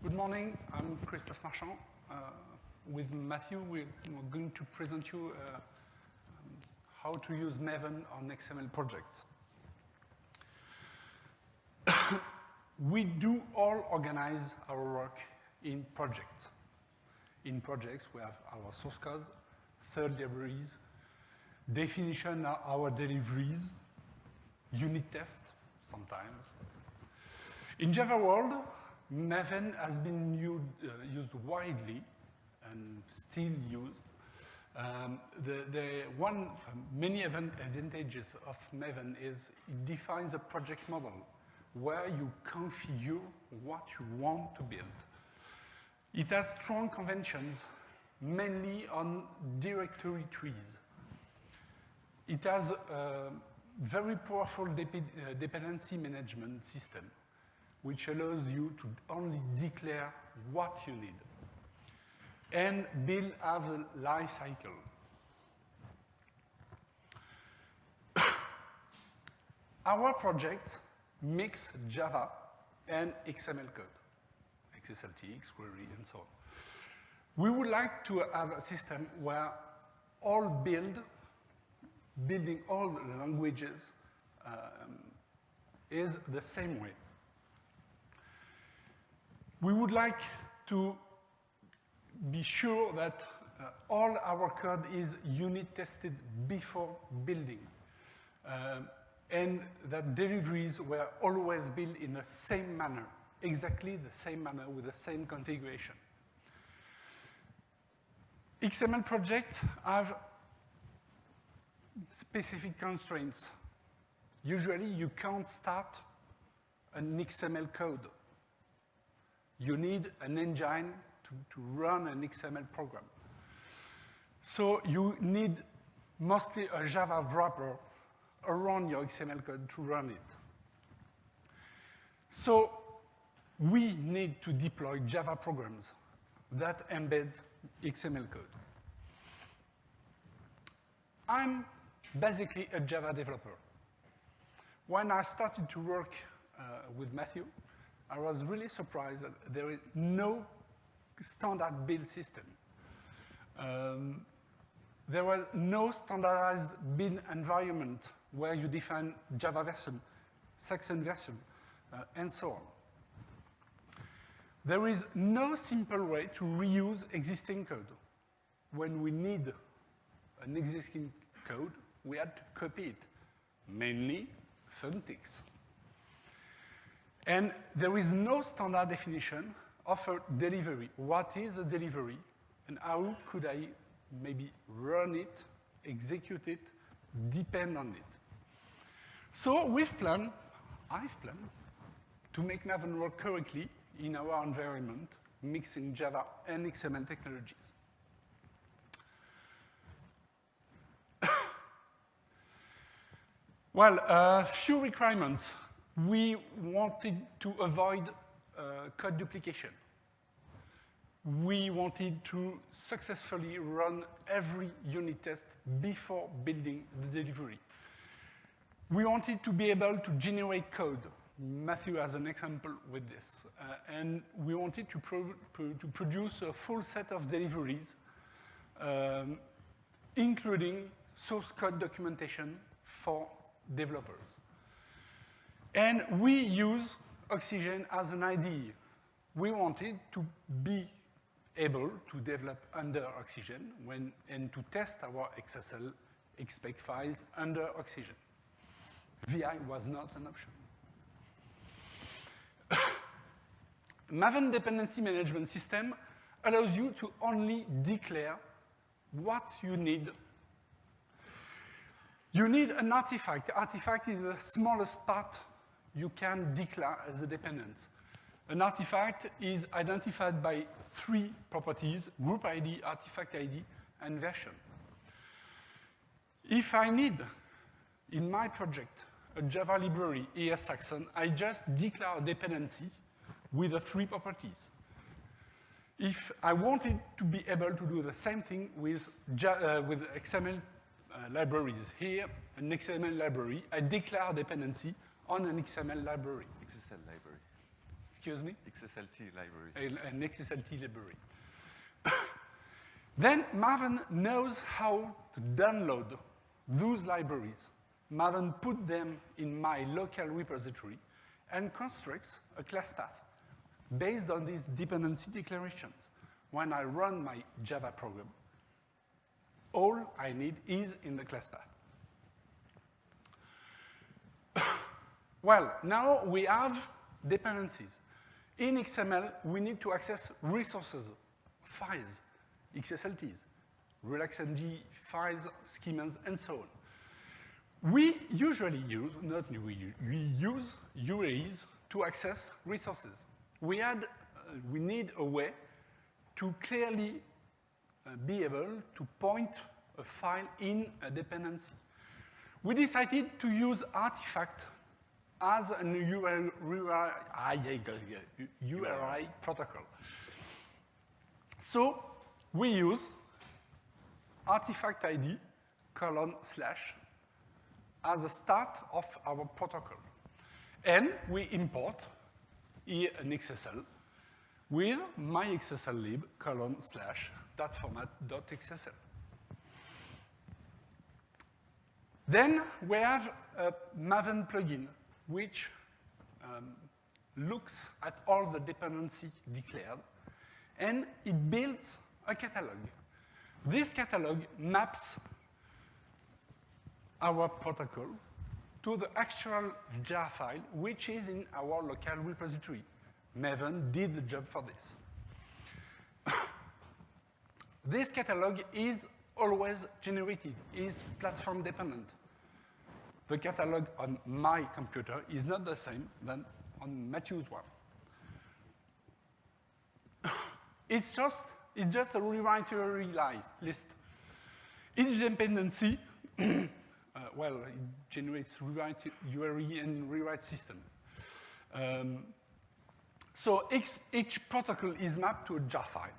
Good morning, I'm Christophe Marchand. With Matthieu, we're going to present you how to use Maven on XML projects. We do all organize our work in projects. In projects, we have our source code, third libraries, definition of our deliveries, unit test, sometimes. In Java world, Maven has been used widely and still used. Many advantages of Maven is it defines a project model where you configure what you want to build. It has strong conventions, mainly on directory trees. It has a very powerful dependency management system, which allows you to only declare what you need and build a life cycle. Our project mix Java and XML code, XSLT, query, and so on. We would like to have a system where all building all the languages is the same way. We would like to be sure that all our code is unit tested before building, and that deliveries were always built in the same manner, exactly the same manner with the same configuration. XML projects have specific constraints. Usually, you can't start an XML code. You need an engine to run an XML program. So you need mostly a Java wrapper around your XML code to run it. So we need to deploy Java programs that embeds XML code. I'm basically a Java developer. When I started to work with Matthieu, I was really surprised that there is no standard build system. There was no standardized build environment where you define Java version, section version, and so on. There is no simple way to reuse existing code. When we need an existing code, we had to copy it, mainly phonetics. And there is no standard definition of a delivery. What is a delivery, and how could I maybe run it, execute it, depend on it? So I've planned to make Maven work correctly in our environment, mixing Java and XML technologies. Well, a few requirements. We wanted to avoid code duplication. We wanted to successfully run every unit test before building the delivery. We wanted to be able to generate code. Matthieu has an example with this. And we wanted to produce a full set of deliveries, including source code documentation for developers. And we use Oxiane as an IDE. We wanted to be able to develop under Oxiane and to test our XSL expect files under Oxiane. VI was not an option. Maven dependency management system allows you to only declare what you need. You need an artifact. Artifact is the smallest part you can declare as a dependence. An artifact is identified by 3 properties: group ID, artifact ID, and version. If I need, in my project, a Java library, ES Saxon, I just declare a dependency with the 3 properties. If I wanted to be able to do the same thing with XML libraries, here, an XML library, I declare a dependency on an XML library. XSL library. Excuse me? XSLT library. An XSLT library. Then Maven knows how to download those libraries. Maven put them in my local repository and constructs a class path based on these dependency declarations. When I run my Java program, all I need is in the class path. Well, now we have dependencies. In XML, we need to access resources, files, XSLTs, RelaxMG files, schemas, and so on. We usually use, we use URIs to access resources. We need a way to clearly be able to point a file in a dependency. We decided to use artifact as a URI protocol. So we use artifact ID : / as a start of our protocol. And we import here an XSL with my XSL lib : .format.xsl. Then we have a Maven plugin, which looks at all the dependency declared, and it builds a catalog. This catalog maps our protocol to the actual jar file, which is in our local repository. Maven did the job for this. This catalog is always generated, is platform dependent. The catalog on my computer is not the same than on Matthieu's one. It's just a rewrite list. Each dependency, well, it generates rewrite URI and rewrite system. So each protocol is mapped to a jar file.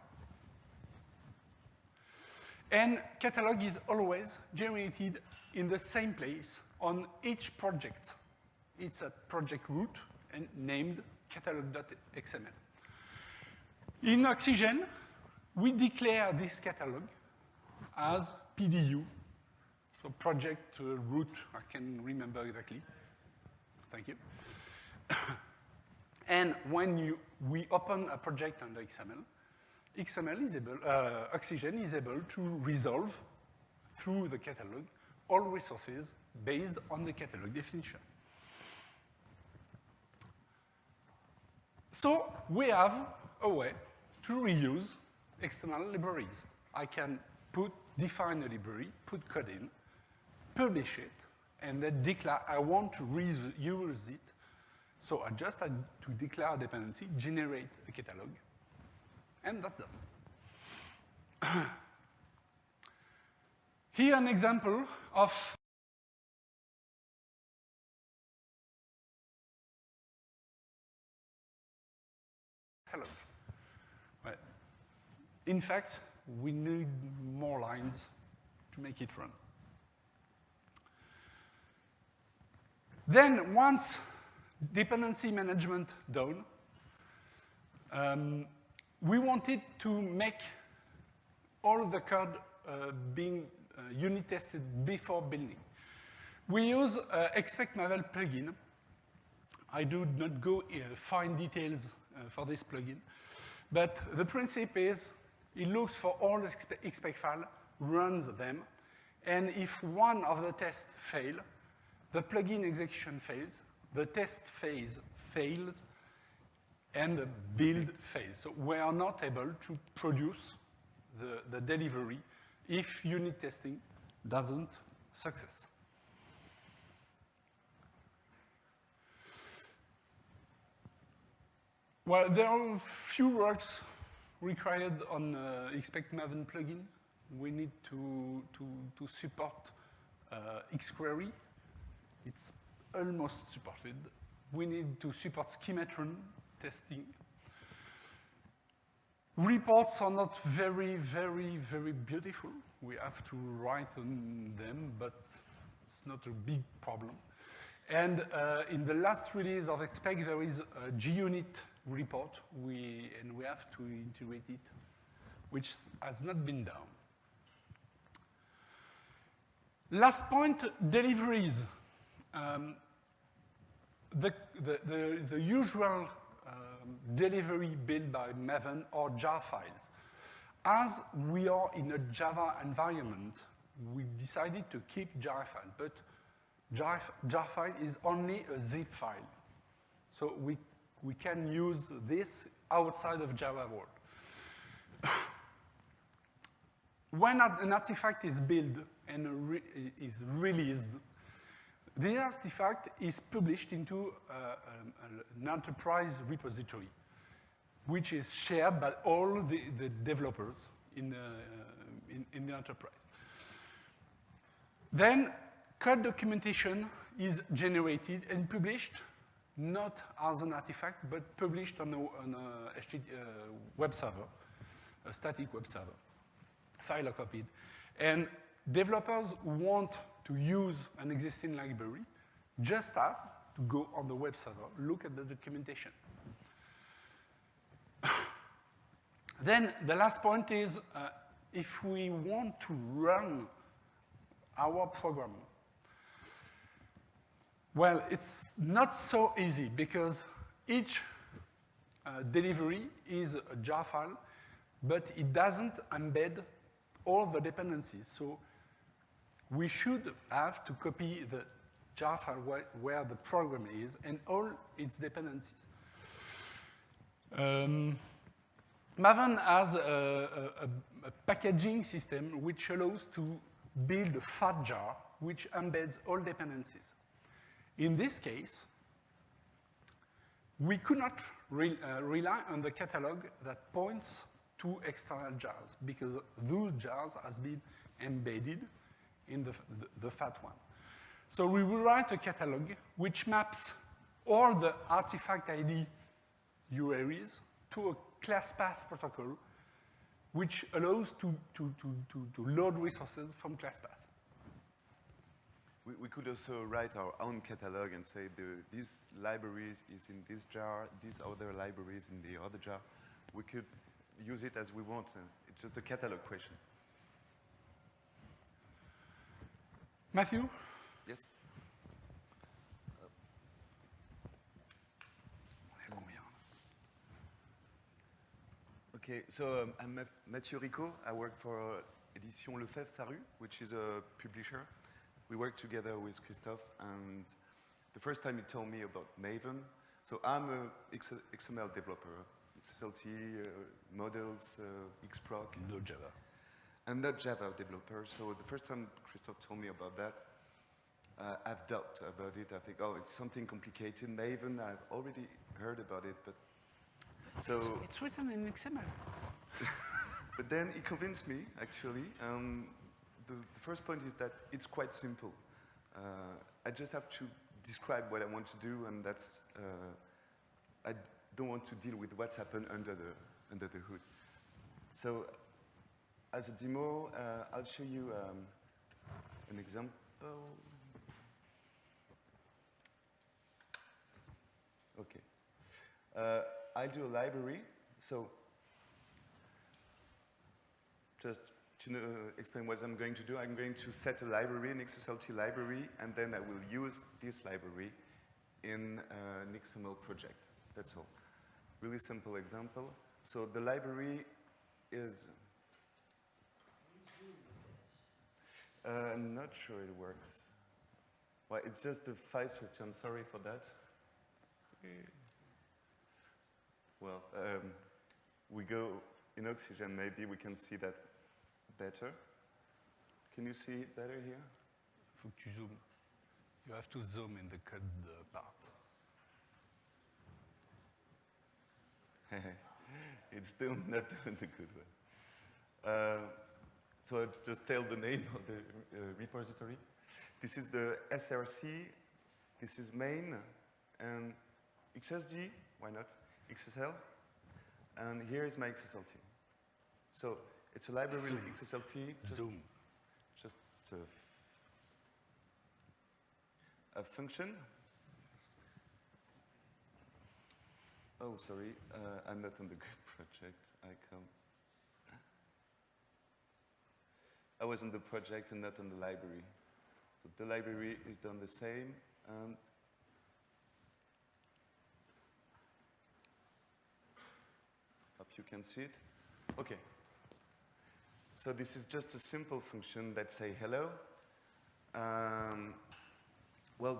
And catalog is always generated in the same place on each project. It's a project root and named catalog.xml. In Oxiane, we declare this catalog as PDU, so project root, I can remember exactly. Thank you. And when we open a project under XML, Oxiane is able to resolve through the catalog all resources based on the catalog definition. So we have a way to reuse external libraries. I can define a library, put code in, publish it, and then declare I want to reuse it. So I just had to declare a dependency, generate a catalog, and that's done. Here an example of catalog. Well, in fact, we need more lines to make it run. Then once dependency management done, we wanted to make all of the code being unit tested before building. We use XML plugin. I do not go fine details for this plugin, but the principle is it looks for all the expect files, runs them, and if one of the tests fail, the plugin execution fails, the test phase fails, and the build fails. So we are not able to produce the delivery if unit testing doesn't success. Well, there are a few works required on Expect Maven plugin. We need to support Xquery. It's almost supported. We need to support schematron testing. Reports are not very, very, very beautiful. We have to write on them, but it's not a big problem. And in the last release of XPreg, there is a JUnit report, and we have to integrate it, which has not been done. Last point, deliveries. The usual delivery built by Maven are jar files. As we are in a Java environment, we decided to keep jar file, but jar file is only a zip file. So we can use this outside of Java world. When an artifact is built and is released, this artifact is published into an enterprise repository, which is shared by all the developers in the enterprise. Then code documentation is generated and published, not as an artifact, but published on a web server, a static web server. File are copied. And developers who want to use an existing library just have to go on the web server, look at the documentation. Then the last point is, if we want to run our program, well, it's not so easy because each delivery is a jar file, but it doesn't embed all the dependencies. So we should have to copy the jar file where the program is and all its dependencies. Maven has a packaging system which allows to build a fat jar which embeds all dependencies. In this case, we could not rely on the catalog that points to external jars because those jars has been embedded in the fat one. So we will write a catalog which maps all the artifact ID URIs to a class path protocol, which allows to load resources from class path. We could also write our own catalog and say this library is in this jar, these other libraries in the other jar. We could use it as we want. It's just a catalog question. Matthieu? Yes. Okay, so I'm Matthieu Ricaud. I work for Édition Lefebvre Sarrut, which is a publisher. We work together with Christophe, and the first time he told me about Maven, so I'm an XML developer, XSLT, models, XProg. No Java. I'm not Java developer, so the first time Christophe told me about that, I've doubted about it. I think, oh, it's something complicated. Maven, I've already heard about it, but so... It's written in XML. But then he convinced me, actually. The first point is that it's quite simple. I just have to describe what I want to do, and that's, I don't want to deal with what's happened under the hood. So, as a demo, I'll show you an example. Okay. I do a library, so just to explain what I'm going to do, I'm going to set a library, an XSLT library, and then I will use this library in an XML project. That's all. Really simple example. So the library is... I'm not sure it works. Well, it's just the file structure. I'm sorry for that. Well, we go in Oxiane, maybe we can see that better. Can you see it better here? Faut que tu zoomes. You have to zoom in the code part. It's still not the good way. So I'll just tell the name of the repository. This is the SRC, this is main, and XSD, why not? XSL, and here is my XSLT. So it's a library like XSLT. Zoom. Just a function. Oh, sorry, I'm not on the good project. I was on the project and not on the library. So the library is done the same. Hope you can see it. Okay. So this is just a simple function that say hello. Well,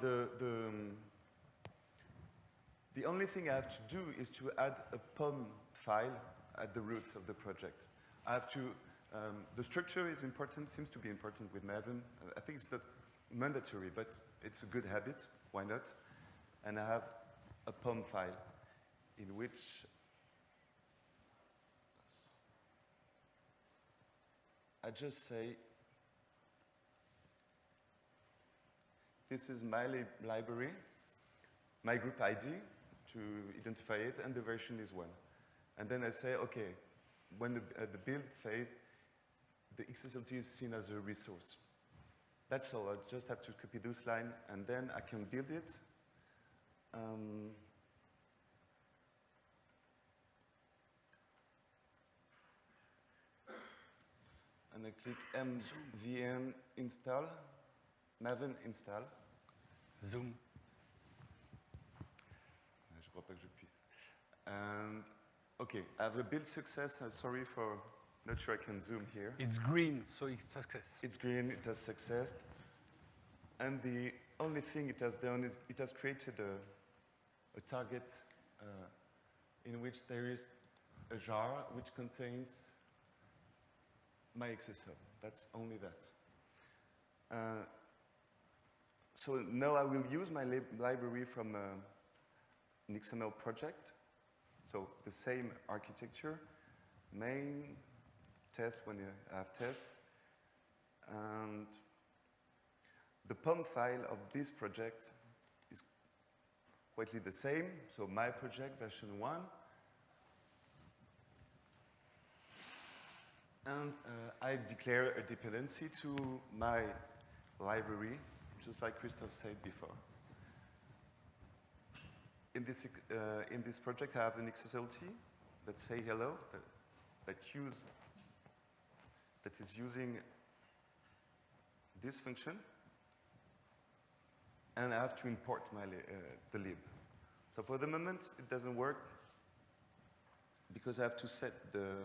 the only thing I have to do is to add a POM file at the roots of the project. I have to, the structure is important, seems to be important with Maven. I think it's not mandatory, but it's a good habit, why not? And I have a POM file in which I just say, this is my library, my group ID to identify it, and the version is 1. And then I say, okay, when the build phase, the XSLT is seen as a resource. That's all. I just have to copy this line, and then I can build it. And I click mvn install, Maven install. Zoom. Je crois pas que je puisse. Okay, I have a build success. Sorry for, not sure I can zoom here. It's green, so it's success. It's green, it has success. And the only thing it has done is it has created a target in which there is a jar which contains my XSL. That's only that. So now I will use my library from an XML project. So the same architecture, main, test when you have test. And the POM file of this project is quite the same. So my project version 1. And I declare a dependency to my library, just like Christophe said before. In this project, I have an XSLT that say hello, that is using this function, and I have to import the lib. So for the moment, it doesn't work because I have to set the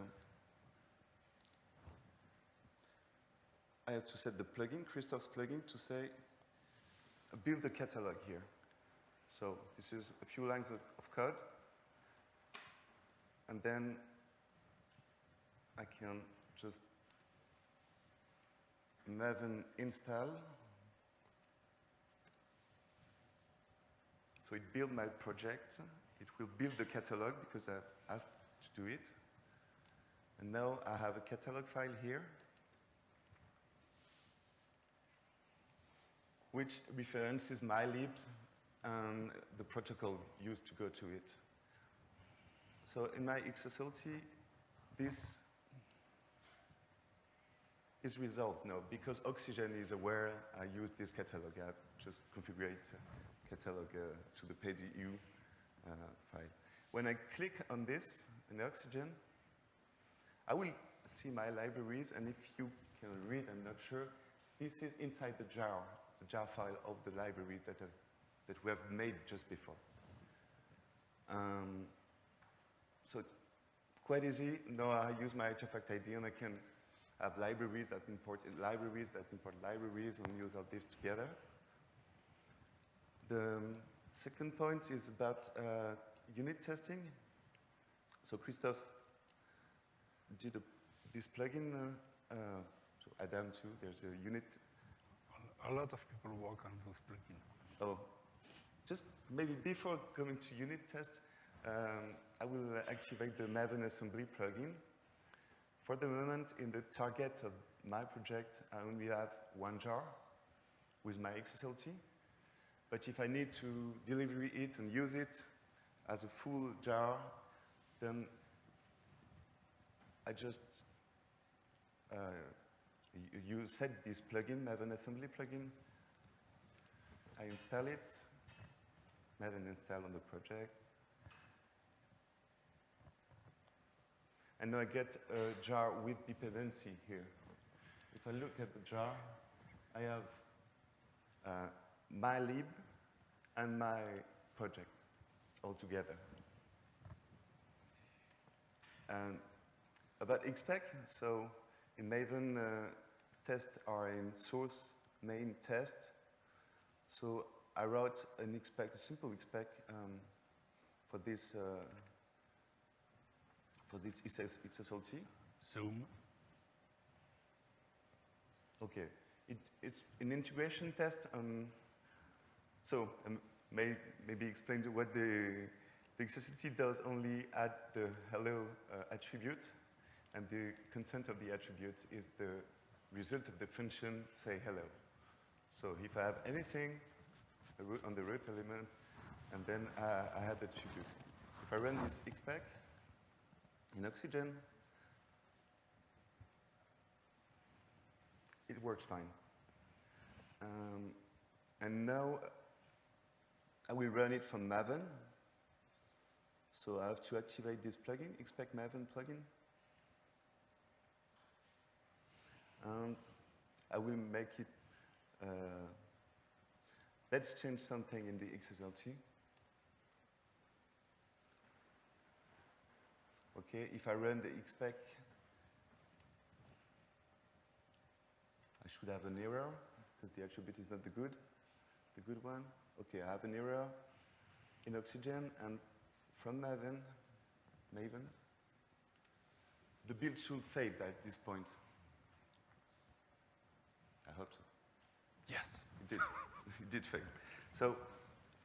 plugin, Christophe's plugin, to say build a catalog here. So this is a few lines of code, and then I can just Maven install. So it builds my project. It will build the catalog because I've asked to do it. And now I have a catalog file here, which references my libs and the protocol used to go to it. So in my XSLT, this is resolved now because Oxiane is aware I use this catalog. I have just configured catalog to the PDU file. When I click on this in Oxiane, I will see my libraries, and if you can read, I'm not sure, this is inside the jar file of the library that we have made just before. So it's quite easy. Now I use my artifact ID, and I can have libraries that import libraries and use all this together. The second point is about unit testing. So Christophe did this plugin to Adam too. There's a unit. A lot of people work on those plugins. Oh, just maybe before coming to unit test, I will activate the Maven assembly plugin. For the moment, in the target of my project, I only have one jar with my XSLT. But if I need to deliver it and use it as a full jar, then I just you set this plugin, Maven assembly plugin. I install it, Maven install on the project, and now I get a jar with dependency here. If I look at the jar, I have my lib and my project all together. And about XPack, so in Maven, tests are in source main test. So I wrote an XPack, a simple XPack for this XSLT. Zoom. Okay, it's an integration test. Maybe explain what the XSLT does. Only add the hello attribute, and the content of the attribute is the result of the function say hello. So if I have anything on the root element, and then I have the attribute. If I run this XPack in Oxiane, it works fine. And now I will run it from Maven. So I have to activate this plugin, XPack Maven plugin. And I will make it, let's change something in the XSLT. Okay, if I run the XPack, I should have an error because the attribute is not the good one. Okay, I have an error in Oxiane, and from Maven, the build should fade at this point. I hope so. Yes. It did. It did fade. So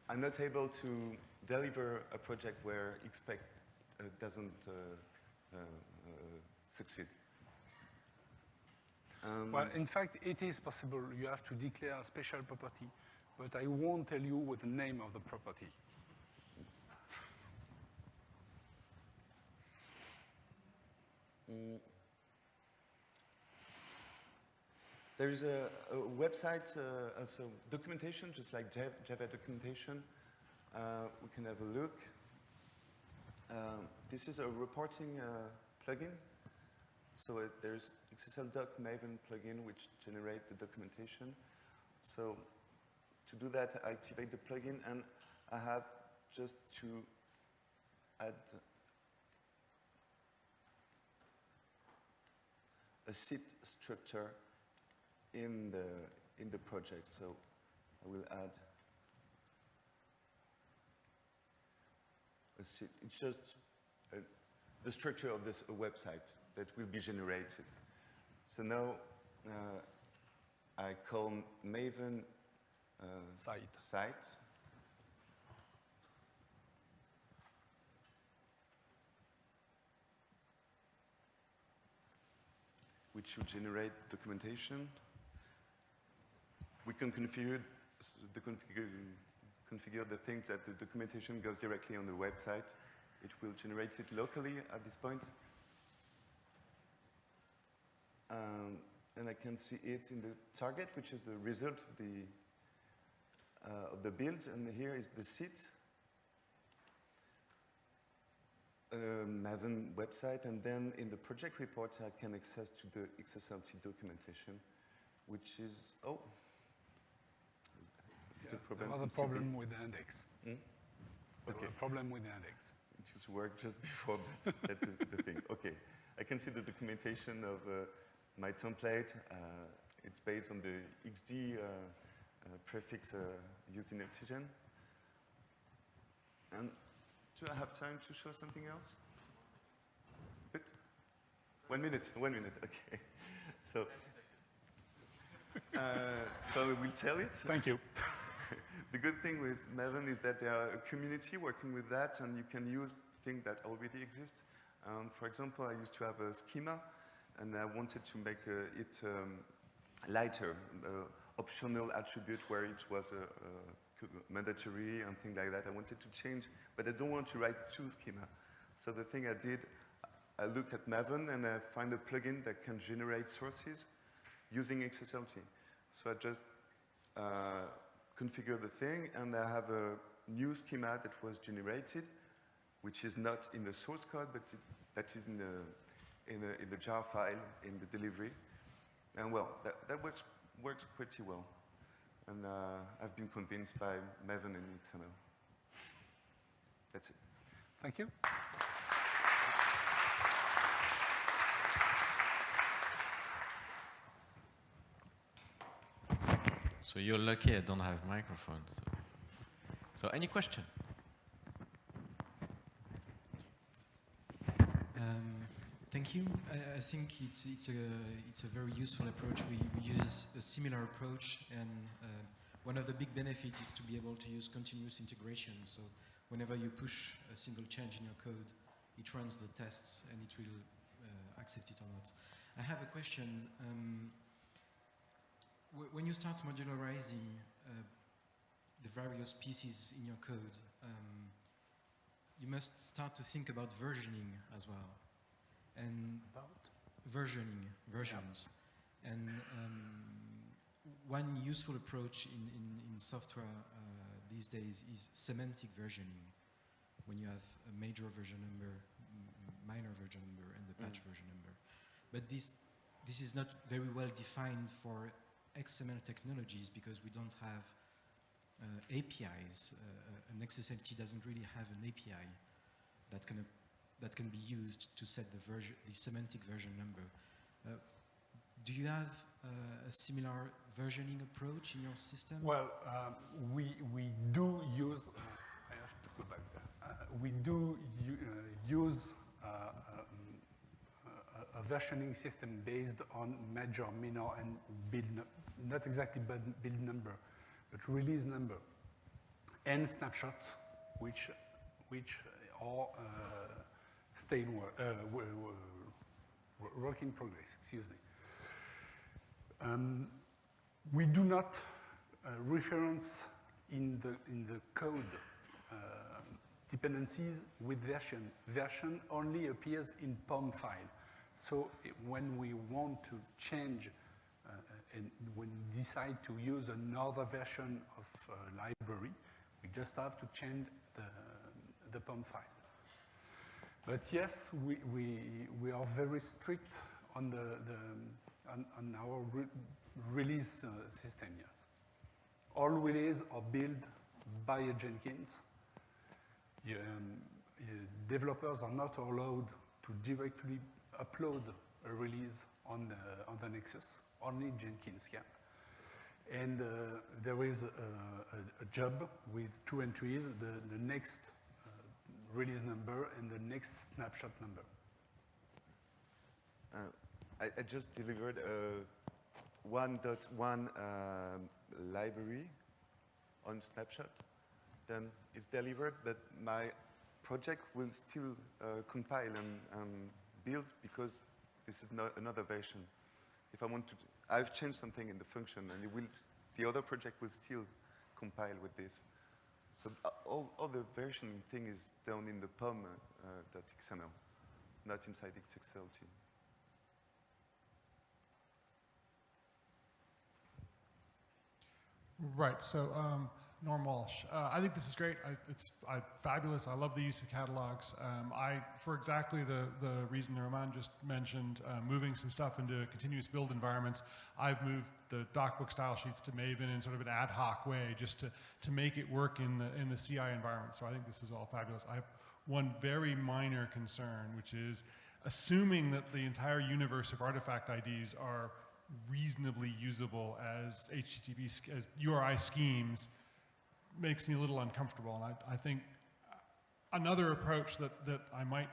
I'm not able to deliver a project where XPack doesn't succeed. Well, in fact, it is possible. You have to declare a special property, but I won't tell you what the name of the property. There is a website, also documentation, just like Java documentation. We can have a look. This is a reporting plugin. So there's XSL.Maven plugin which generates the documentation. So to do that, I activate the plugin, and I have just to add a seed structure in the project. So I will add a seed. It's just the structure of this website that will be generated. So now I call Maven site. Which should generate documentation. We can configure the things that the documentation goes directly on the website. It will generate it locally at this point. And I can see it in the target, which is the result of the build. And here is the seed. Maven website, and then in the project report I can access to the XSLT documentation, which is, There was a problem with the index. Okay. There was a problem with the index. It used to work just before, but that's the thing. Okay, I can see the documentation of my template. It's based on the XD prefix used in Oxiane. And do I have time to show something else? Good? 1 minute, okay. So we will tell it. Thank you. The good thing with Maven is that there are a community working with that, and you can use things that already exist. For example, I used to have a schema, and I wanted to make it lighter, optional attribute where it was mandatory and things like that. I wanted to change, but I don't want to write two schema. So the thing I did, I looked at Maven and I find a plugin that can generate sources using XSLT. So I just configure the thing, and I have a new schema that was generated, which is not in the source code, but that is in the jar file in the delivery. And well, that works pretty well. And I've been convinced by Maven and XML. That's it. Thank you. So you're lucky I don't have microphones. So any question? Thank you. I think it's a very useful approach. We use a similar approach, and one of the big benefits is to be able to use continuous integration. So whenever you push a single change in your code, it runs the tests and it will accept it or not. I have a question. When you start modularizing the various pieces in your code, you must start to think about versioning as well. And versions. Yeah. And one useful approach in software these days is semantic versioning, when you have a major version number, minor version number, and the patch version number. But this is not very well defined for XML technologies because we don't have APIs. An XSLT doesn't really have an API that can be used to set the semantic version number. Do you have a similar versioning approach in your system? Well, we do use, I have to go back there. We do use a versioning system based on major, minor, and build, not exactly build number, but release number, and snapshots, which are work in progress, excuse me. We do not reference in the code dependencies with version. Version only appears in POM file. So when we want to change and when we decide to use another version of library, we just have to change the POM file. But yes, we are very strict on on our release system. Yes, all releases are built by a Jenkins. Developers are not allowed to directly upload a release on the Nexus. Only Jenkins can. And there is a job with two entries: the next release number and the next snapshot number. I just delivered a 1.1 library on snapshot. Then it's delivered, but my project will still compile and build because this is not another version. If I want to, I've changed something in the function, and the other project will still compile with this. So all the versioning thing is done in the POM.xml, not inside XSLT. Right, so Norm Walsh. I think this is great. It's fabulous. I love the use of catalogs. For exactly the reason Roman just mentioned, moving some stuff into continuous build environments, I've moved the DocBook style sheets to Maven in sort of an ad hoc way, just to make it work in the CI environment. So I think this is all fabulous. I have one very minor concern, which is assuming that the entire universe of artifact IDs are reasonably usable as HTTP, as URI schemes, makes me a little uncomfortable. And I think another approach that I might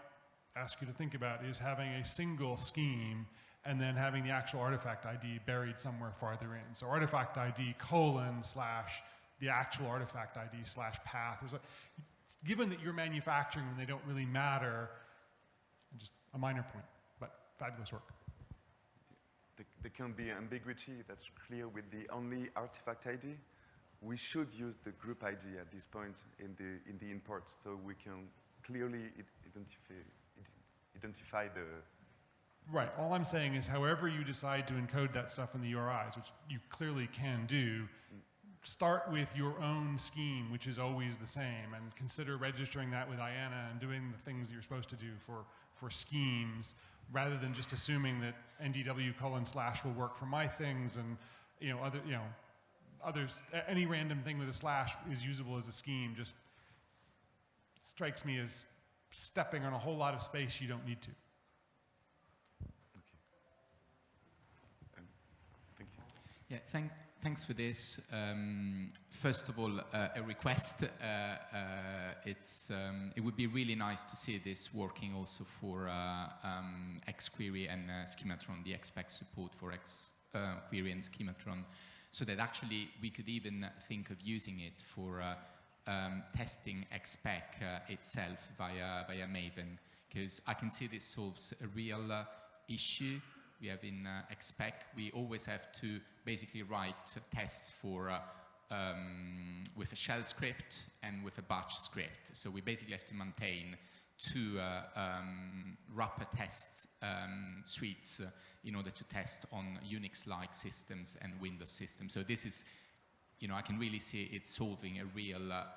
ask you to think about is having a single scheme and then having the actual artifact ID buried somewhere farther in. So artifact ID : the actual artifact ID / path. Given that you're manufacturing and they don't really matter, just a minor point, but fabulous work. There can be ambiguity that's clear with the only artifact ID. We should use the group ID at this point in the import, so we can clearly identify the. Right. All I'm saying is, however you decide to encode that stuff in the URIs, which you clearly can do, start with your own scheme, which is always the same, and consider registering that with IANA and doing the things things that you're supposed to do for schemes, rather than just assuming that NDW:/ will work for my things, and others, any random thing with a slash is usable as a scheme. Just strikes me as stepping on a whole lot of space you don't need to. Thank you. Yeah, thanks for this. First of all, a request. It would be really nice to see this working also for xQuery and Schematron, the XPack support for xQuery and Schematron, so that actually we could even think of using it for testing XPack itself via Maven, because I can see this solves a real issue we have in XPack. We always have to basically write tests for with a shell script and with a batch script. So we basically have to maintain two wrapper test suites in order to test on Unix-like systems and Windows systems. So this is, I can really see it solving a real, a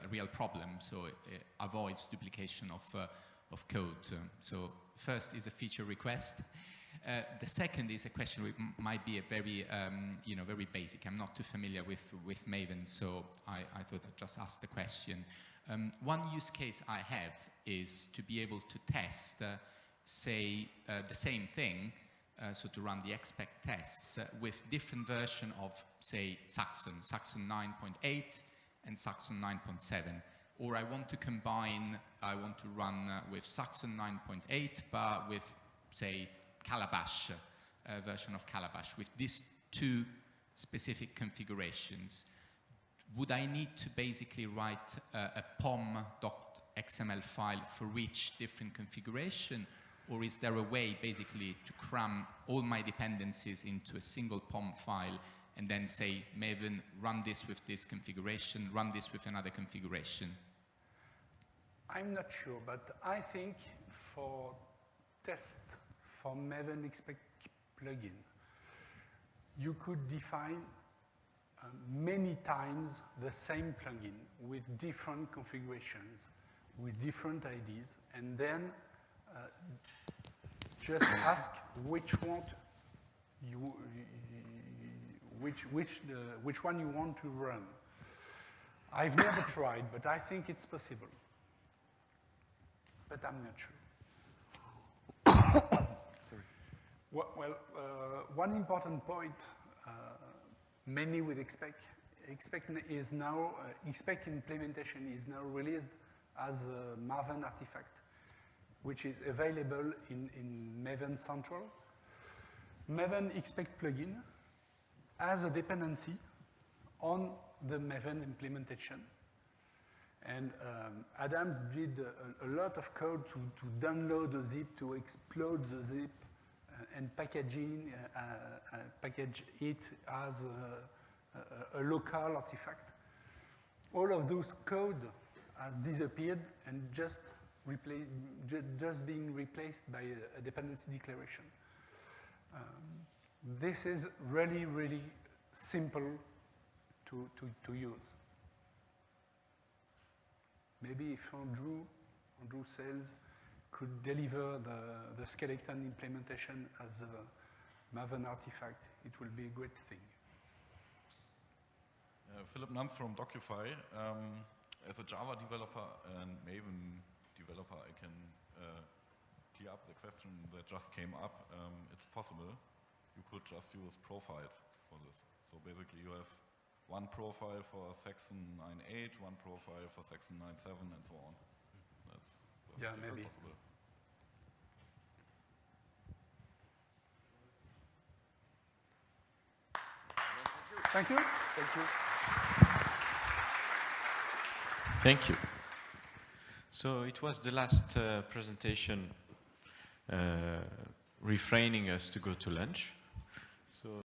real problem. So it avoids duplication of code. So first is a feature request. The second is a question which might be a very, very basic. I'm not too familiar with Maven, so I thought I'd just ask the question. One use case I have is to be able to test, say, the same thing, so to run the XPack tests with different version of, say, Saxon 9.8 and Saxon 9.7. Or I want to combine, I want to run with Saxon 9.8, but with, say, Calabash, version of Calabash, with these two specific configurations. Would I need to basically write a pom.xml file for each different configuration, or is there a way basically to cram all my dependencies into a single pom file and then say, Maven, run this with this configuration, run this with another configuration? I'm not sure, but I think for test for Maven XPack plugin, you could define many times the same plugin with different configurations, with different IDs, and then just ask which one you want to run. I've never tried, but I think it's possible. But I'm not sure. Sorry. Well, one important point, mainly with XPack, XPack implementation is now released as a Maven artifact, which is available in Maven Central. Maven XPack plugin has a dependency on the Maven implementation. And Adams did a lot of code to download the zip, to explode the zip, and package it as a local artifact. All of those code has disappeared and just being replaced by a dependency declaration. This is really, really simple to use. Maybe if Andrew Sales could deliver the skeleton implementation as a Maven artifact, it will be a great thing. Philip Nunz from Docufy. As a Java developer and Maven developer, I can clear up the question that just came up. It's possible. You could just use profiles for this. So basically you have one profile for Saxon 9.8, one profile for Saxon 9.7, and so on. That's maybe possible. Thank you. Thank you. Thank you. So it was the last presentation refraining us to go to lunch. So